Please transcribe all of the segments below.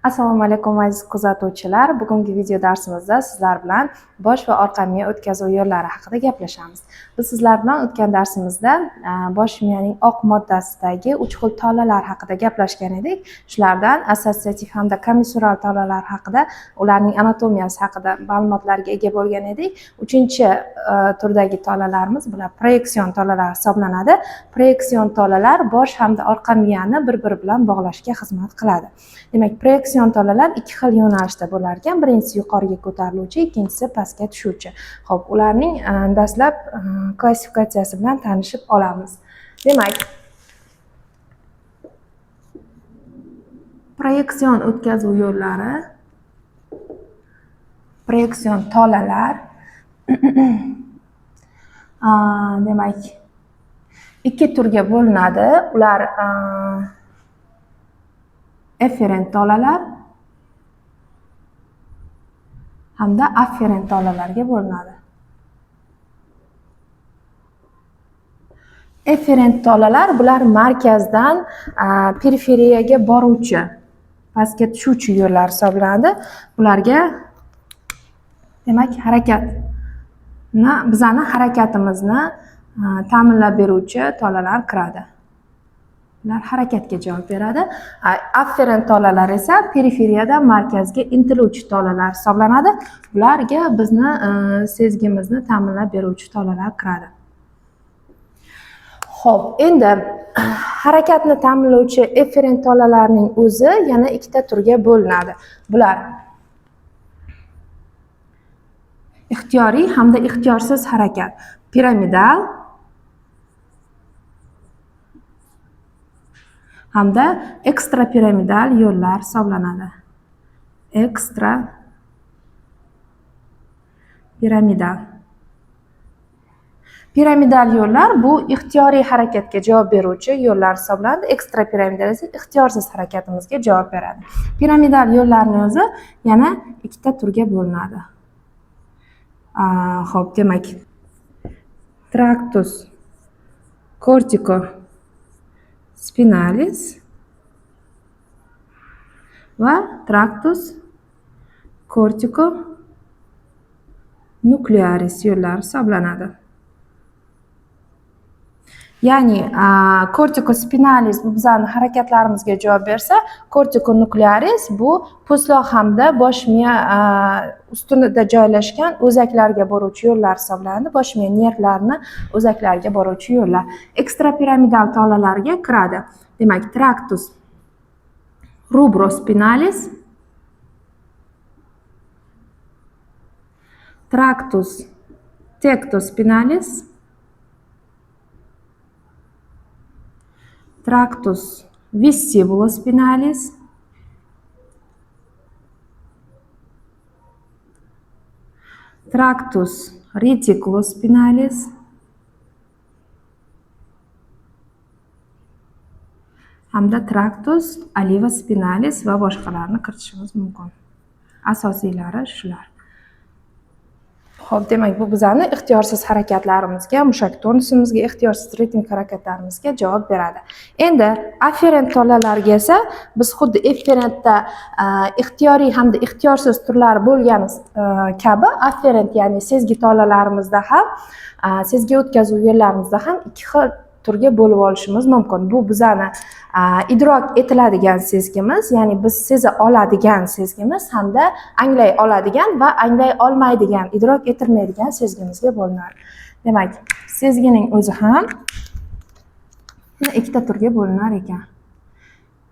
Assalomu alaykum aziz kuzatuvchilar. Bugungi video darsimizda sizlar bilan bosh va orqa miya o'tkazuv yo'llari haqida gaplashamiz. Biz sizlar bilan o'tgan darsimizda bosh miyaning oq moddasidagi 3 xil tolalar haqida gaplashgan edik. Shulardan assosiativ hamda komissural tolalar haqida, ularning anatomiyasi haqida ma'lumotlarga ega bo'lgan edik. 3-turdagi tolalarimiz bular proyeksion tolalar hisoblanadi. Proyeksion tolalar bosh hamda orqa miyani bir-biri bilan bog'lashga xizmat qiladi. Demak, proyeksion tolalar ikki xil yo'nalishda bo'lar ekan. Birinchisi yuqoriga ko'tariluvchi, ikkinchisi pastga tushuvchi. Xo'p, ularning dastlab klassifikatsiyasi bilan tanishib olamiz. Demak, proyeksion o'tkazuv yo'llari, proyeksion tolalar demak, ikki turga bo'linadi. Ular efferent tolalar hamda afferent tolalarga bo'linadi. Efferent tolalar bular markazdan periferiyaga boruvchi, pastga tushuvchi yo'llar hisoblanadi. Bularga demak bizani harakatimizni ta'minlab beruvchi tolalar kiradi. Ular harakatga javob beradi. Afferent tolalar esa periferiyadan markazga intiluvchi tolalar hisoblanadi. Bularga bizni sezgimizni ta'minlab beruvchi tolalar kiradi. Xo'p, endi harakatni ta'minlovchi efferent tolalarning o'zi yana ikkita turga bo'linadi. Bular ixtiyoriy hamda ixtiyorsiz harakat, piramidal hamda ekstra piramidal yo'llar hisoblanadi. Ekstra piramidal. Piramidal yo'llar bu ixtiyoriy harakatga javob beruvchi yo'llar hisoblanadi. Ekstra piramidal esa ixtiyorsiz harakatimizga javob beradi. Piramidal yo'llarning o'zi yana ikkita turga bo'linadi. Xo'p, demak, tractus corticospinalis va tractus corticonuclearis yo'llar hisoblanadi. Ya'ni corticospinalis bu bizning harakatlarimizga javob bersa, corticonuclearis bu po'stloq hamda bosh miya ustunida joylashgan o'zaklarga boruvchi yo'llar hisoblanadi. Bosh miya nervlarini o'zaklariga boruvchi yo'llar. Ekstrapiramidal tolalarga kiradi. Demak, tractus rubrospinalis, tractus tectospinalis, tractus vestibulospinalis, tractus reticulospinalis, hamda tractus alveospinalis va boshqalarni kiritishimiz mumkin. Asosiylari shular. Xo'p, demak, bu bizani ixtiyorsiz harakatlarimizga, mushak tonusimizga, ixtiyorsiz ritmik harakatlarimizga javob beradi. Endi afferent tolalarga esa biz xuddi efferentda ixtiyoriy hamda ixtiyorsiz turlar bo'lgani kabi afferent, ya'ni sezgi tolalarimizda ham, sezgi o'tkazuv yo'llarimizda ham ikki xil turga bo'lib olishimiz mumkin. Bu bizani idrok etiladigan sezgimiz, ya'ni biz seza oladigan sezgimiz hamda anglay oladigan va anglay olmaydigan, idrok etilmaydigan sezgimizga bo'linadi. Demak, sezgining o'zi ham ikkita turga bo'linar ekan.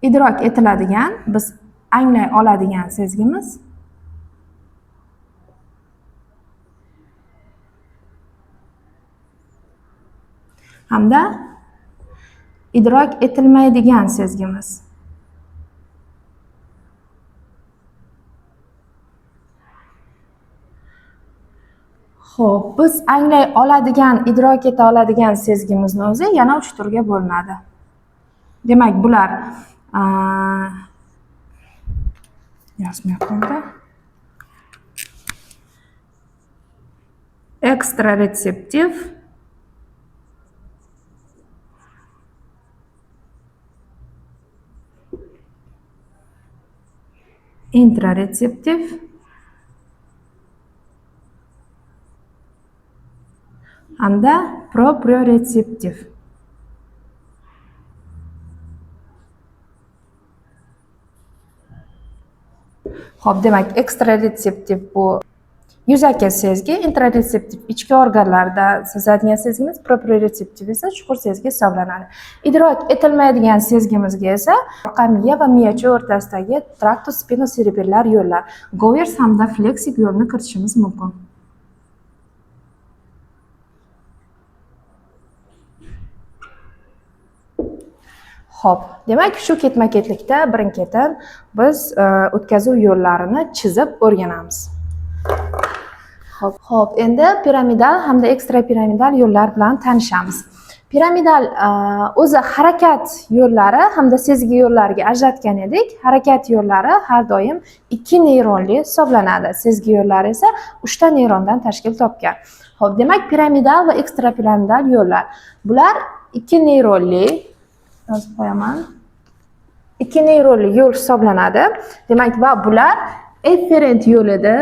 Idrok etiladigan, biz anglay oladigan sezgimiz hamda idrok etilmaydigan sezgimiz. Xo'p, biz anglay oladigan, idrok eta oladigan sezgimizni o'zi yana 3 turga bo'linadi. Demak, bular yozmayapman-da. Ekstraretseptiv, intraretseptiv hamda proprioretseptiv. Xo'p, demak, ekstraretseptiv bu yuzaki sezgi, intraretseptiv ichki organlarda sezadigan sezgimiz, proprioretseptiv esa chuqur sezgi hisoblanadi. Idrok etilmaydigan sezgimizga esa orqa miya va miyacha o'rtasidagi traktus spinocerebellar yo'llar, Govers hamda fleksik yo'lni kiritishimiz mumkin. Xo'p, demak, shu ketma-ketlikda birin-ketin biz o'tkazuv yo'llarini chizib o'rganamiz. Xo'p, endi piramidal hamda ekstrapiramidal yo'llar bilan tanishamiz. Piramidal o'zi harakat yo'llari hamda sezgi yo'llariga ajratgan edik. Harakat yo'llari har doim 2 neyronli hisoblanadi. Sezgi yo'llari esa 3 ta neyrondan tashkil topgan. Xo'p, demak, piramidal va ekstrapiramidal yo'llar. Bular 2 neyronli, yozib qo'yaman. 2 neyronli yo'l hisoblanadi. Demak, va bular efferent yo'lida.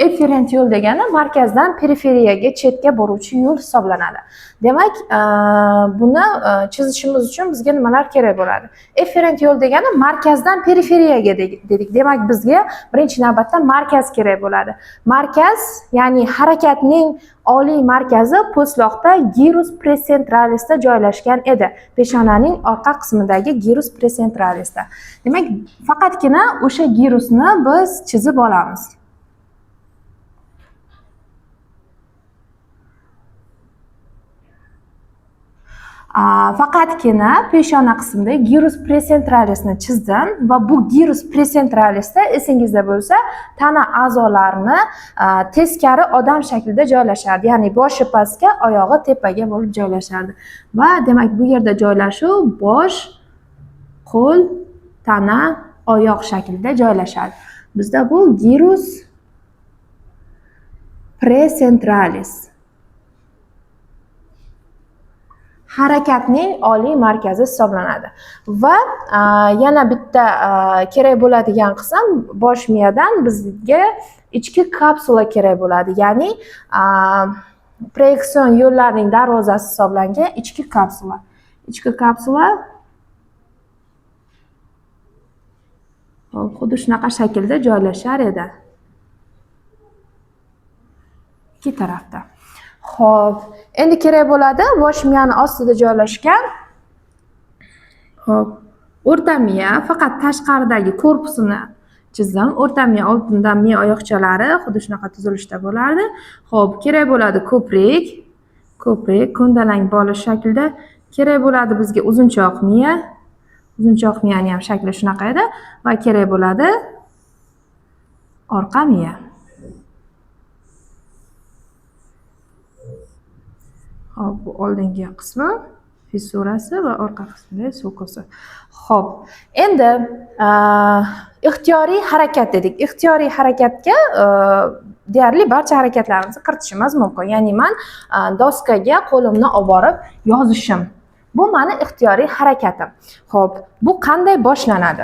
Efferent yo'l degani markazdan periferiyaga, chetga boruvchi yo'l hisoblanadi. Demak, buni chizishimiz uchun bizga nimalar kerak bo'ladi? Efferent yo'l degani markazdan periferiyaga dedik. Demak, bizga birinchi navbatda markaz kerak bo'ladi. Markaz, ya'ni harakatning oliy markazi po'stloqda gyrus precentralisda joylashgan edi. Peshonaning orqa qismidagi gyrus precentralisda. Demak, faqatgina o'sha gyrusni biz chizib olamiz. Faqatgina peshona qismida gyrus precentralisni chizdim va bu gyrus precentralisda esingizda bo'lsa, tana a'zolarini teskari odam shaklida joylashardi. Ya'ni boshi pastga, oyog'i tepaga bo'lib joylashardi. Va demak, bu yerda joylashuv bosh, qo'l, tana, oyoq shaklida joylashadi. Bizda bu gyrus precentralis. Harakatning oliy markazi hisoblanadi. Va yana bitta kerak bo'ladigan qism, bosh miyadan bizga ichki kapsula kerak bo'ladi. Ya'ni proyeksion yo'llarning darvozasi hisoblangan ichki kapsula. Ichki kapsula xuddi shunaqa shaklda joylashar edi. Ikki tarafda. Xo'p, endi kerak bo'ladi bosh miyani ostida joylashgan. Xo'p, o'rta miya faqat tashqaridagi korpusini chizdim. O'rta miya oldidan miya oyoqchalari xuddi shunaqa tuzilishda bo'lardi. Xo'p, kerak bo'ladi ko'prik, ko'ndalang bolish shaklida. Kerak bo'ladi bizga uzunchoq miya. Uzunchoq miyaning ham shakli shunaqa edi va kerak bo'ladi orqa miya. Xo'p, bu oldingi qismi fissurasi va orqa qismida so'kosi. Xo'p, endi ixtiyoriy harakat dedik. Ixtiyoriy harakatga deyarli barcha harakatlarimizni kiritishimiz mumkin. Ya'ni men doskaga qo'limni olib borib yozishim. Bu meni ixtiyoriy harakatim. Xo'p, bu qanday boshlanadi?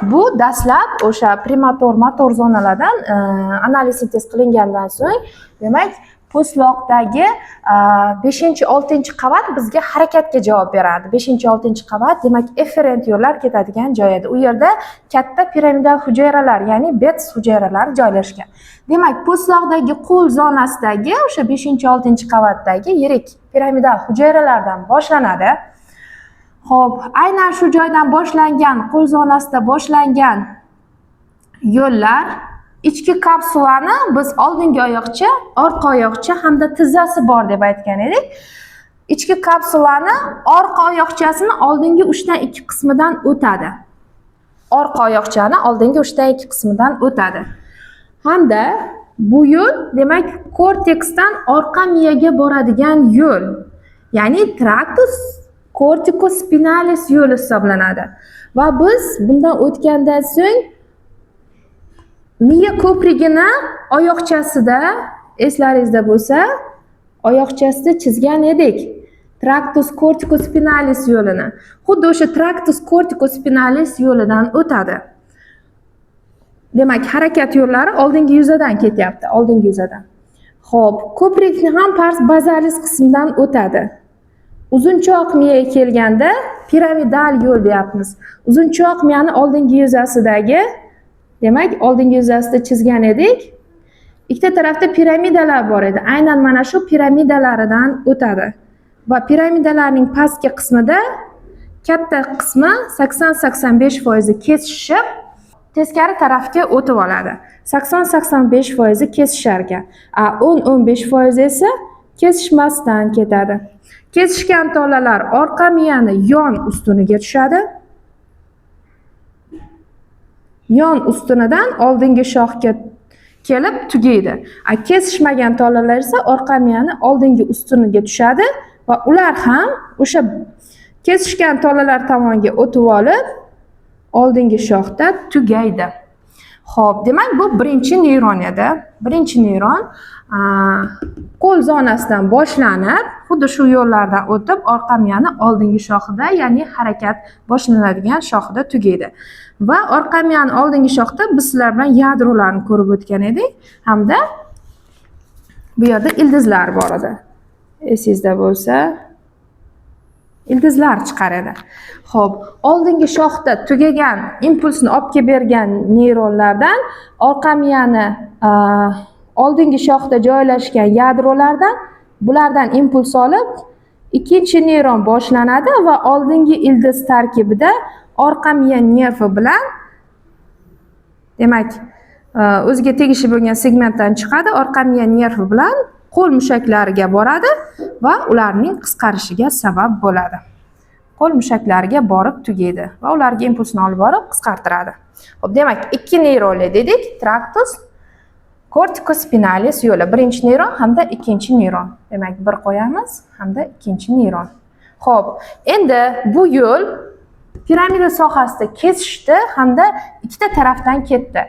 Bu dastlab o'sha premotor motor zonalardan analiz sintez qilingandan so'ng, demak, po'stloqdagi 5-6 qavat bizga harakatga javob beradi. 5-6 qavat demak efferent yo'llar ketadigan joy edi. U yerda katta piramidal hujayralar, ya'ni Betz hujayralari joylashgan. Demak, po'stloqdagi qo'l zonasidagi o'sha 5-6 qavatdagi yirik piramidal hujayralardan boshlanadi. Xo'p, aynan shu joydan boshlangan, qo'l zonasida boshlangan yo'llar ichki kapsulani biz oldingi oyoqcha, orqa oyoqcha hamda tizzasi bor deb aytgan edik. Ichki kapsulani orqa oyoqchasini oldingi 3/2 qismidan o'tadi. Orqa oyoqchani oldingi 3/2 qismidan o'tadi. Hamda bu yo'l demak korteksdan orqa miyaga boradigan yo'l. Ya'ni tractus corticospinalis yo'li hisoblanadi. Va biz bundan o'tgandan so'ng miya ko'prigini oyoqchasida, eslaringizda bo'lsa, oyoqchasida chizgan edik. Tractus corticospinalis yo'lini. Xuddi o'sha tractus corticospinalis yo'lidan o'tadi. Demak, harakat yo'llari oldingi yuzadan ketyapti, oldingi yuzadan. Xo'p, ko'prikni ham pars bazalis qismidan o'tadi. Uzunchoq miyaga kelganda piramidal yo'l deyapmiz. Uzunchoq miyani oldingi yuzasidagi, demak, oldingi yuzasida chizgan edik. Ikkita tarafda piramidalar bor edi. Aynan mana shu piramidalaridan o'tadi. Va piramidalarning pastki qismida katta qismi 80-85% kesishib, teskari tarafga o'tib oladi. 80-85% kesishar ekan. 10-15% esa kesishmasdan ketadi. Kesishgan tolalar orqa miyani yon ustuniga tushadi. Yon ustunidan oldingi shoxga kelib tugaydi. Kesishmagan tolalar esa orqa miyani oldingi ustuniga tushadi va ular ham o'sha kesishgan tolalar tomonga o'tib olib, oldingi shoxda tugaydi. Xo'p, demak bu birinchi neyron edi. Birinchi neyron qo'l zonasidan boshlanib, xuddi shu yo'llardan o'tib, orqa miyani oldingi shoxida, ya'ni harakat boshlanadigan shoxida tugaydi. Va orqa miyani oldingi shoxda biz sizlar bilan yadrolarni ko'rib o'tgan edik, hamda bu yerda ildizlar bor edi. Esingizda bo'lsa, ildizlar chiqar edi. Xo'p, oldingi shoxda tugagan impulsni olib kelib bergan neyronlardan orqa miyani oldingi shoxda joylashgan yadrolardan bulardan impuls olib ikkinchi neyron boshlanadi va oldingi ildiz tarkibida orqa miya nervi bilan, demak, o'ziga tegishli bo'lgan segmentdan chiqadi, orqa miya nervi bilan qo'l mushaklariga boradi va ularning qisqarishiga sabab bo'ladi. Qo'l mushaklariga borib tugaydi va ularga impulsni olib borib qisqartiradi. Xo'p, demak, ikki neyronli dedik, tractus corticospinalis yo'li, birinchi neyron hamda ikkinchi neyron. Demak, bir qo'yamiz hamda ikkinchi neyron. Xo'p, endi bu yo'l piramida sohasida kesishdi hamda ikkita tarafdan ketdi.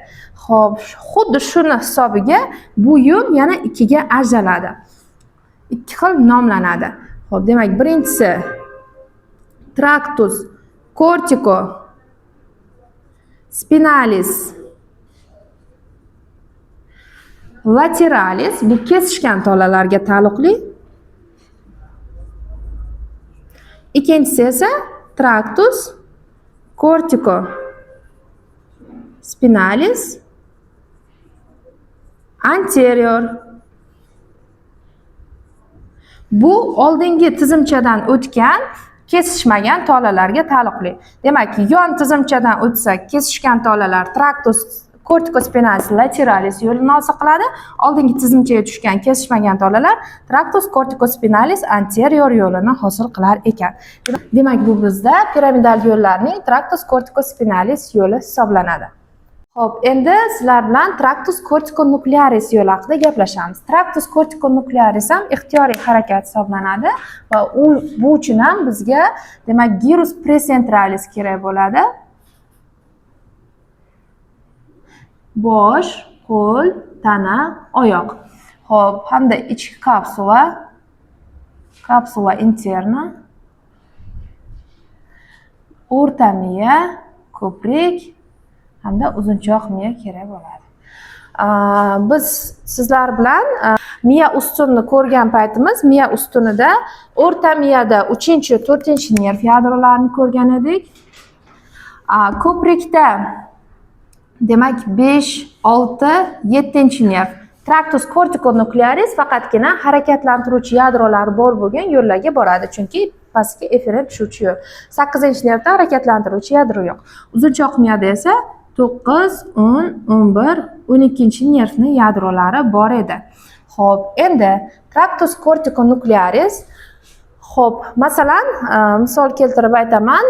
Xo'p, xuddi shuni hisobiga bu yo'l yana ikkiga ajraladi. Ikki xil nomlanadi. Xo'p, demak, birinchisi tractus corticospinalis lateralis, bu kesishgan tolalarga taalluqli. Ikkinchisi esa tractus corticospinalis anterior. Bu oldingi tizimchadan o'tgan kesishmagan tolalarga taalluqli. Demak, yon tizimchadan o'tsa kesishgan tolalar tractus corticospinalis lateralis yo'lini hosil qiladi. Oldingi tizimchaga tushgan kesishmagan tolalar tractus corticospinalis anterior yo'lini hosil qilar ekan. Demak, bu bizda piramidal yo'llarning tractus corticospinalis yo'li hisoblanadi. Xo'p, endi sizlar bilan tractus corticonuklearis yo'li haqida gaplashamiz. Tractus corticonuklearis ham ixtiyoriy harakat hisoblanadi va bu uchun ham bizga, demak, gyrus precentralis kerak bo'ladi. Bosh, qo'l, tana, oyoq. Xo'p, hamda ichki kapsula interna, o'rta miya, ko'prik hamda uzunchoq miya kerak bo'ladi. Biz sizlar bilan miya ustunini ko'rgan paytimiz, miya ustunida o'rta miyada 3-4 nerv yadrolarini ko'rgan edik. Ko'prikda demak 5-6-7 nerv. Tractus corticonuklearis faqatgina harakatlantiruvchi yadrolari bor bo'lgan yo'llarga boradi, chunki pastga efferent tushuvchi yo'l. 8-nervda harakatlantiruvchi yadro yo'q. Uzunchoq miyada esa 9, 10, 11, 12 nervni yadrolari bor edi. Xo'p, endi tractus corticonuklearis, xo'p, masalan, misol keltirib aytaman,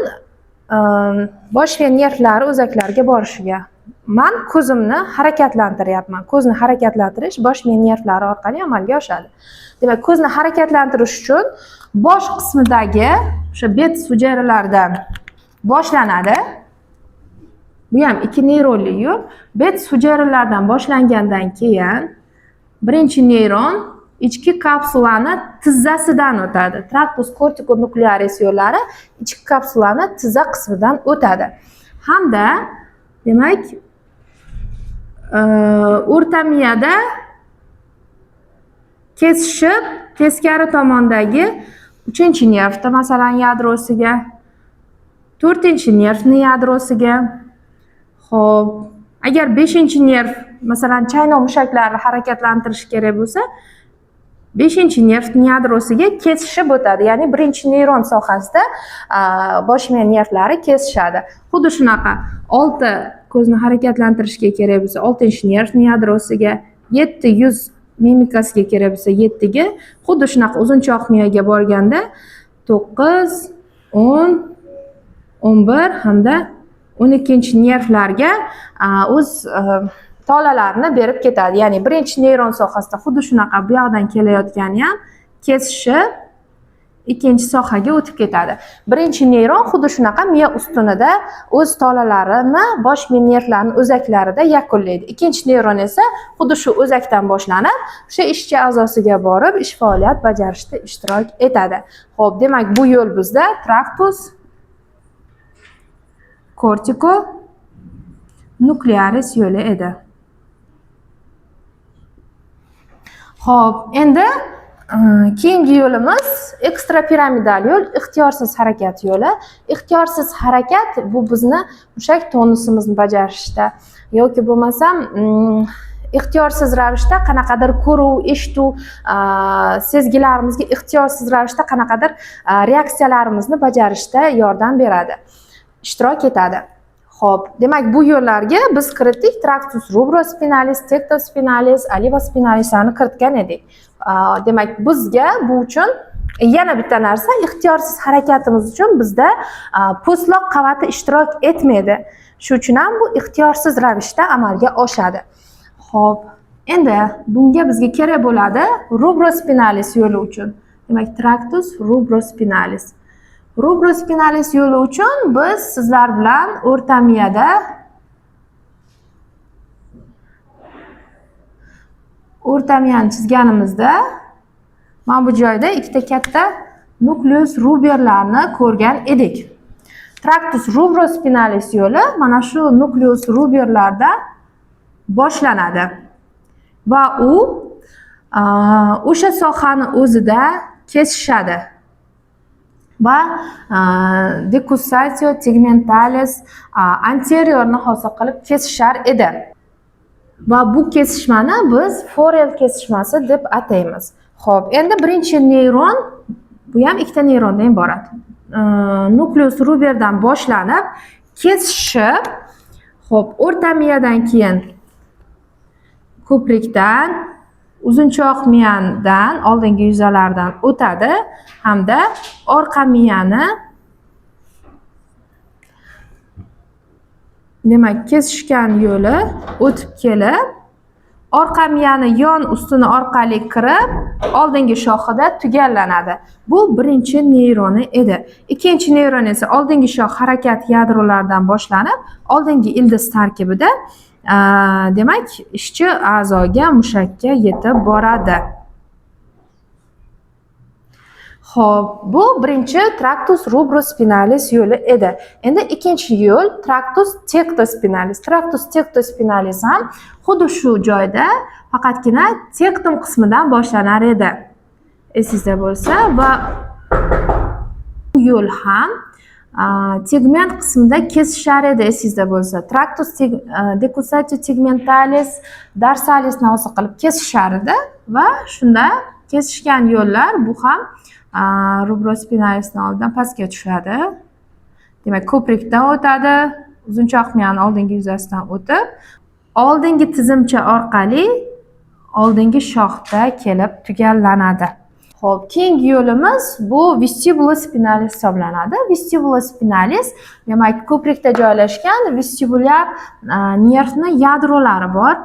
bosh miya nervlari o'zaklarga borishiga. Men ko'zimni harakatlantiryapman. Ko'zni harakatlantirish bosh miya nervlari orqali amalga oshadi. Demak, ko'zni harakatlantirish uchun bosh qismidagi o'sha betis hujayralaridan boshlanadi. Bu ham ikki neyronli yo'l. Betis hujayralaridan boshlangandan keyin birinchi neyron ichki kapsulani tizzasidan o'tadi. Tractus corticonuklearis yo'llari ichki kapsulani tizza qismidan o'tadi. Hamda demak o'rta miyada kesishib, teskari tomondagi 3-nervda masalan yadrosiga, 4-nervni yadrosiga. Xo'p, agar 5-nerv masalan chaynoq mushaklarini harakatlantirish kerak bo'lsa, 5-nervning yadrosiga kesishib o'tadi. Ya'ni birinchi neyron sohasida bosh miya nervlari kesishadi. Xuddi shunaqa 6 ko'zni harakatlantirishga kerak bo'lsa, 6-nervning yadrosiga, 7 yuz mimikasiga kerak bo'lsa 7 ga, xuddi shunaqa uzunchoq miyaga borganda 9, 10, 11 hamda 12-nervlarga o'z tolalarini berib ketadi. Ya'ni birinchi neyron sohasida xuddi shunaqa bu yoqdan kelayotgani ham kesishib ikkinchi sohaga o'tib ketadi. Birinchi neyron xuddi shunaqa miya ustunida o'z tolalarini bosh miya nervlarining o'zaklarida yakunlaydi. Ikkinchi neyron esa xuddi shu o'zakdan boshlanib, o'sha ishchi a'zosiga borib, ish faoliyat bajarishda ishtirok etadi. Xo'p, demak bu yo'l bizda traktus kortiko nuklearis yo'li edi. Xo'p, endi keyingi yo'limiz ekstrapiramidal yo'l, ixtiyorsiz harakat yo'li. Ixtiyorsiz harakat bu bizni mushak tonusimizni bajarishda yoki bo'lmasam ixtiyorsiz ravishda qanaqadir ko'ruv, eshituv sezgilarimizga ixtiyorsiz ravishda qanaqadir reaksiyalarimizni bajarishda yordam beradi, ishtirok etadi. Xo'p, demak bu yo'llarga biz kiritdik traktus rubrospinalis, tectospinalis, alivospinalislarni kiritgan edik. Demak bizga bu uchun yana bitta narsa, ixtiyorsiz harakatimiz uchun bizda po'stloq qavati ishtirok etmaydi. Shu uchun ham bu ixtiyorsiz ravishda amalga oshadi. Xo'p, endi bunga bizga kerak bo'ladi rubrospinalis yo'li uchun. Demak traktus rubrospinalis. Rubrospinalis yo'li uchun biz sizlar bilan o'rta miyada o'rta miyani chizganimizda mana bu joyda ikkita katta nukleus ruberlarni ko'rgan edik. Traktus rubrospinalis yo'li mana shu nukleus ruberlardan boshlanadi va u o'sha sohani o'zida kesishadi. Va decussatio tegmentalis anteriorni hosil qilib kesishar edi. Va bu kesishmani biz Forel kesishmasi deb ataymiz. Xo'p, endi birinchi neyron, bu ham ikkita neyrondan iborat. Nukleus ruberdan boshlanib kesishib, xo'p, o'rta miyadan keyin ko'prikdan, uzunchoq miyadan, oldingi yuzalardan o'tadi hamda orqa miyani demak kesishgan yo'li o'tib kelib, orqa miyani yon ustuni orqali kirib, oldingi shoxida tugallanadi. Bu birinchi neyroni edi. Ikkinchi neyron esa oldingi shox harakat yadrolaridan boshlanib, oldingi ildiz tarkibida demak ishchi a'zoga, mushakka yetib boradi. Xo'p, bu birinchi traktus rubrospinalis yo'li edi. Endi ikkinchi yo'l traktus tectospinalis. Traktus tectospinalis ham xuddi shu joyda faqatgina tektum qismidan boshlanar edi. Esingizda bo'lsa, va bu yo'l ham tegment qismida kesishar edi, esingizda bo'lsa. Traktus decussatio tegmentalis, darsalisni hosil qilib kesishar edi va shunda kesishgan yo'llar bu ham rubrospinalisning oldidan pastga tushadi. Demak, ko'prikdan o'tadi, uzunchoq miyani oldingi yuzasidan o'tib, oldingi tizimcha orqali oldingi shoxda kelib tugallanadi. Xo'p, keyingi yo'limiz bu vestibulospinalis hisoblanadi. Vestibulospinalis, demak, ko'prikda joylashgan vestibulyar nervni yadrolari bor.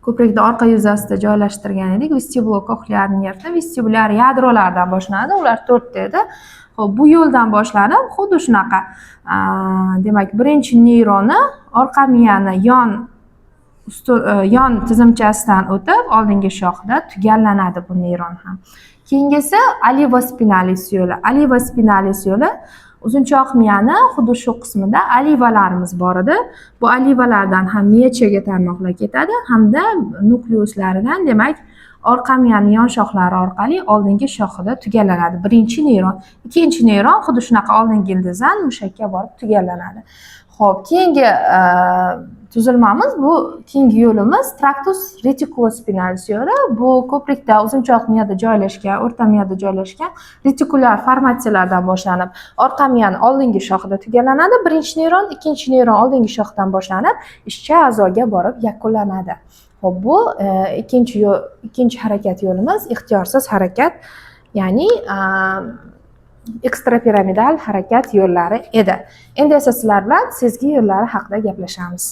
Ko'prikda orqa yuzasida joylashtirgan edik. Vestibulokoxlear nervni vestibulyar yadrolardan boshlanadi. Ular 4 ta edi. Xo'p, bu yo'ldan boshlanib, xuddi shunaqa, demak, birinchi neyroni orqa miyani yon tizimchasidan o'tib, oldingi shoxida tugallanadi bu neyron ham. Keyingisi alivospinalis yo'li. Alivospinalis yo'li Uzunchoq miyani xuddi shu qismida olivalarimiz bor edi. Bu olivalardan ham miyachaga tarmoqlar ketadi hamda nukleuslaridan, demak, orqa miyaning yon shoxlari orqali oldingi shoxida tugallanadi. Birinchi neyron, ikkinchi neyron xuddi shunaqa oldingi ildizdan mushakka borib tugallanadi. Xo'p, keyingi tuzilmamiz bu keyingi yo'limiz tractus reticulospinalis yo'li. Bu ko'prikda uzunchoq miyada joylashgan, o'rta miyada joylashgan retikulyar formatsiyalardan boshlanib, orqa miyaning oldingi shoxida tugallanadi. Birinchi neyron, ikkinchi neyron oldingi shoxdan boshlanib, ishchi a'zoga borib yakunlanadi. Xo'p, bu ikkinchi harakat yo'limiz ixtiyorsiz harakat, ya'ni ekstrapiramidal harakat yo'llari edi. Endi esa sizlar bilan sezgi yo'llari haqida gaplashamiz.